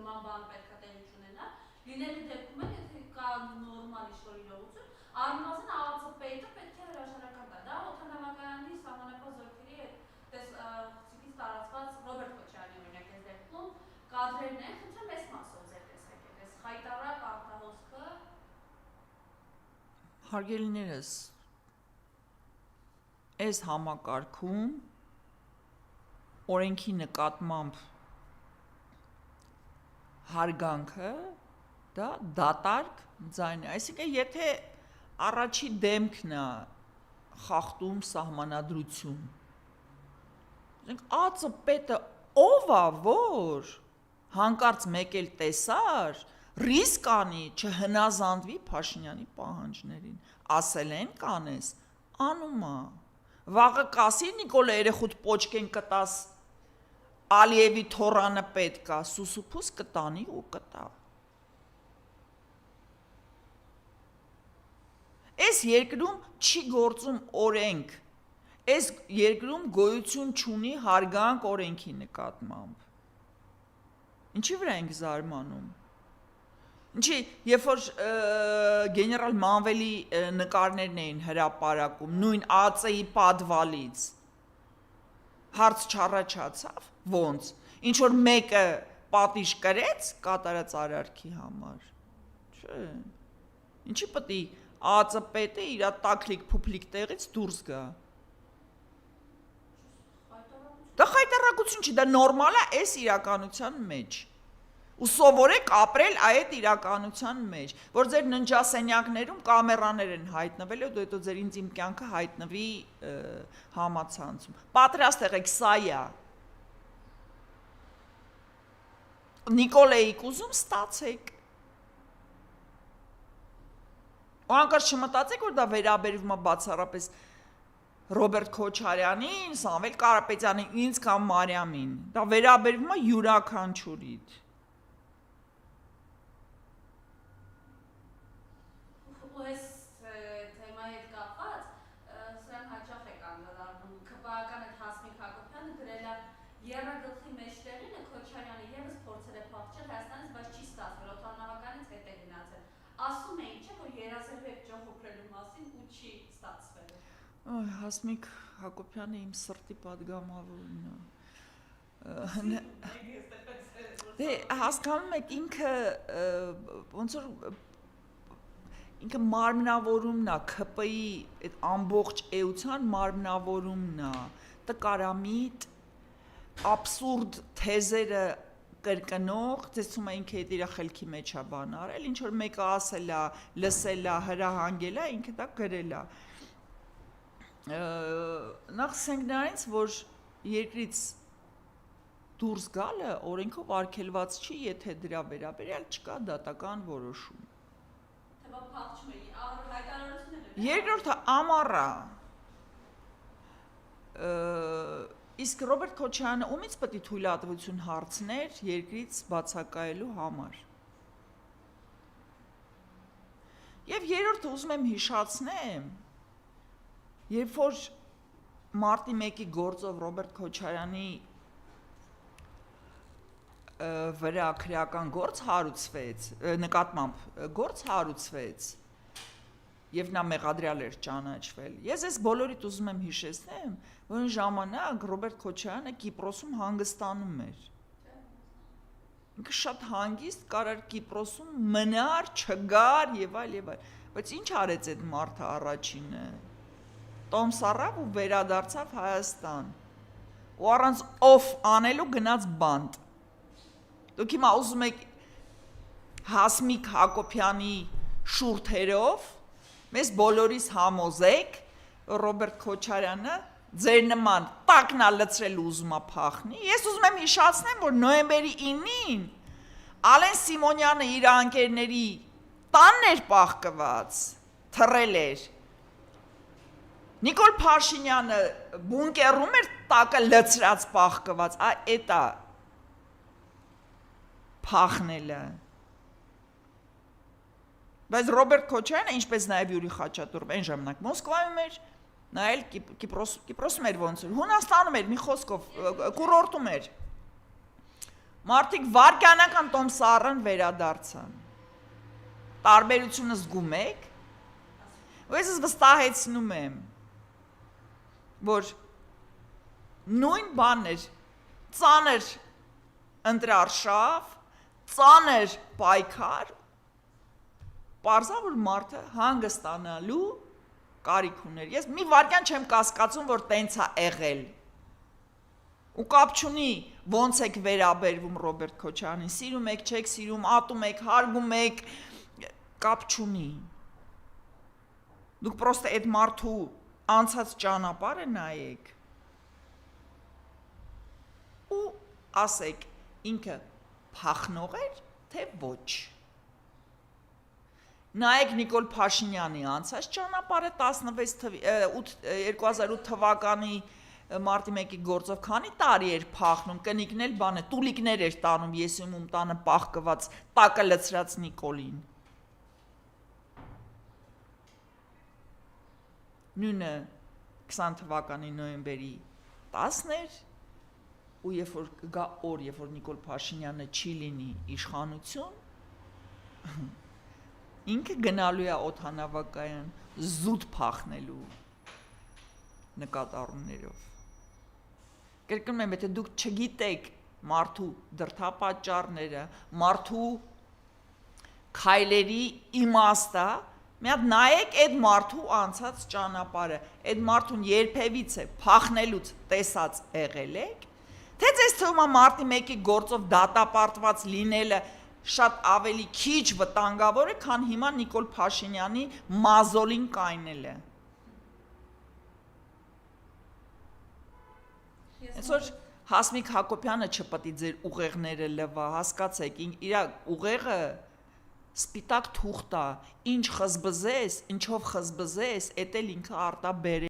նման բան պետք է տեղի չունենա, լինելու դեպքում էլ եթե կա նորմալ ինչ-որ իրողություն, առնվազն ԱԱՑ պետը պետք է հրաժարական տա, դա օդանավակայանի սահմանափակ զորքերի խցիկից տարածված Ռոբերտ Քոչարյանի օրինակ այս դեպքում կադրերն են, խնդրեմ այս մասով ձեր տեսակետ, այս խայտառակ արտահոսքը։ Հարգելիներս, այս համակարգում օրենքի նկատմամբ հարգանքը դա դատարկ ձայն է, այսինքն եթե առաջի դեմքն է խախտում սահմանադրություն, ԱԱՑ պետը ով է, որ հանկարծ մեկ էլ տեսար, ռիսկ անի չհնազանդվի Փաշինյանի պահանջներին, ասել են կանես, անում է, վաղը կասի Նիկոլ երեխուդ պոչկեն կտաս Ալիևի թորանը պետք է, սուսուփուս կտանի ու կտա։ Այս երկրում չի գործում օրենք, այս երկրում գոյություն չունի հարգանք օրենքի նկատմամբ։ Ինչի վրա ենք զարմանում։ Ինչի, երբ որ գեներալ Մանվելի նկարներն էին հրապարակում, նույն ԱԱՑ-ի պատվալից, հարց չառաջացավ, ոնց, ինչ-որ մեկը պատիժ կրեց կատարած արարքի համար, չէ, ինչի պտի ԱԱՑ պետը իրա տակլիկ փուփլիկ տեղից դուրս գա։ Դա խայտառակություն չի, դա նորմալ է այս իրականության մեջ։ Ու սովորեք ապրել այդ իրականության մեջ, որ ձեր ննջասենյակներում կամերաներ են հայտնվել, ու հետո ձեր ինձ իմ կյանքը հայտնվի համացանցում։ Պատրաստ եղեք, սա է։ Նիկոլ էիք ուզում, ստացեք։ Ու անկարծ չմտածեք, որ դա վերաբերվում է բացառապես Ռոբերտ Քոչարյանին, Սամվել Կարապետյանին, ինձ կամ Մարիամին։ Դա վերաբերվում է յուրաքանչյուրիդ։ Այս թեմայի հետ կապված, սրանք հաճախ եք անդրադառնում, ԿՊԱ-ական այդ Հասմիկ Հակոբյանը գրել է եռագլխի մեջտեղինը Քոչարյանը ևս փորձել է փախչել Հայաստանից, բայց չի ստացվել, օդանավականից հետ է գնացել։ Ասում էին, չէ, որ երազերվեք ճոխ ուփրելու մասին ու չի ստացվել։ Հասմիկ Հակոբյանը իմ սրտի պատգամավորն է։ Դե հասկանում եք ինքը ոնց որ ինքը մարմնավորումն է, ՔՊ-ի այդ ամբողջ էության մարմնավորումն է, տկարամիտ, աբսուրդ թեզերը կրկնող, դες թվում է ինքը իր խելքի մեջ է բան արել, ինչ որ մեկը ասել է, լսել է, հրահանգել է, ինքը դա գրել է։ Նախ ասենք նրանից, որ երկրից դուրս գալը օրենքով արգելված չի, եթե դրա վերաբերյալ չկա դատական որոշում։ Երկրորդը ամառը, իսկ Ռոբերտ Քոչարյանը ումից պետք է թույլատվություն հարցներ երկրից բացակայելու համար։ Եվ երրորդը ուզում եմ հիշացնեմ, երբ որ մարտի 1-ի գործով Ռոբերտ Քոչարյանի վրա քրեական գործ հարուցվեց, նկատմամբ գործ հարուցվեց, եւ նա մեղադրյալ էր ճանաչվել։ Ես այս բոլորիդ ուզում եմ հիշեցնեմ, որ այն ժամանակ Ռոբերտ Քոչարյանը Կիպրոսում հանգստանում էր։ Ինքը շատ հանգիստ կարար Կիպրոսում մնար, չգար եւ այլ եւ այլ, բայց ինչ արեց այդ մարդը առաջինը։ Տոմս առավ ու վերադարձավ Հայաստան։ Ու առանց օֆ անելու գնաց բանտ։ Դուք հիմա ուզում եք Հասմիկ Հակոբյանի շուրթերով մեզ բոլորիս համոզեք Ռոբերտ Քոչարյանը ձեր նման տակնա լցրել ուզում է փախնի։ Ես ուզում եմ հիշեցնեմ, որ նոյեմբերի 9-ին Ալեն Սիմոնյանը իր անկերների տանն էր պահկված, թռել էր։ Նիկոլ Փաշինյանը բունկերում էր տակը լցրած պահկված, էտա փախնելը։ Բայց Ռոբերտ Քոչարյանը, ինչպես նաև Յուրի Խաչատուրովը այն ժամանակ Մոսկվայում էր, նայել Կիպրոսում էր ոնց էր, Հունաստանում էր, մի խոսքով, կուրորտում էր։ Մարդիկ վարքանական տոմսառն վերադարձան։ Տարբերությունը զգում եք, ու ես վստահեցնում եմ, որ նույն բանն էր, ծանր ընտրարշավ, ծանր պայքար, պարզա որ մարդը հանգստանալու կարիք ուներ։ Ես մի վարքան չեմ կասկածում, որ տենց է եղել։ Ու կապ չունի ոնց եք վերաբերվում Ռոբերտ Քոչարյանին, սիրում եք, չեք սիրում, ատում եք, հարգում եք, կապ չունի։ Դուք պրոստը այդ մարդու անցած ճանապարհը նայեք ու ասեք ինքը փախնող էր, թե ոչ։ Նայեք Նիկոլ Փաշինյանի անցած ճանապարհը 2008 թվականի մարտի 1-ի գործով քանի տարի էր փախնում, կնիկնել բանը, տուլիկներ էր տանում Եսիմում տանը պահկված, տակը լցրած Նիկոլին։ Նույնը 20 թվականի նոյեմբերի 10-ն էր, ու երբ որ կգա օր, երբ որ Նիկոլ Փաշինյանը չի լինի իշխանություն, ինքը գնալու է օդանավակայան զուտ փախնելու նկատառումներով։ Կրկնում եմ, եթե դուք չգիտեք մարդու դրդապատճառները, մարդու քայլերի իմաստը, մի հատ նայեք այդ մարդու անցած ճանապարհը, այդ մարդուն երբևիցե փախնելուց տեսած եղել եք, թե ձեզ թվում է մարտի 1-ի գործով դատապարտված լինելը շատ ավելի քիչ վտանգավոր է, քան հիմա Նիկոլ Փաշինյանի մազոլին կայնելը։ Այսօր Հասմիկ Հակոբյանը չպետք է ձեր ուղեղները լվա, հասկացեք, իր ուղեղը սպիտակ թուղթ է, ինչ խզբզես, ինչով խզբզես, էդ էլ ինքը արտա բերել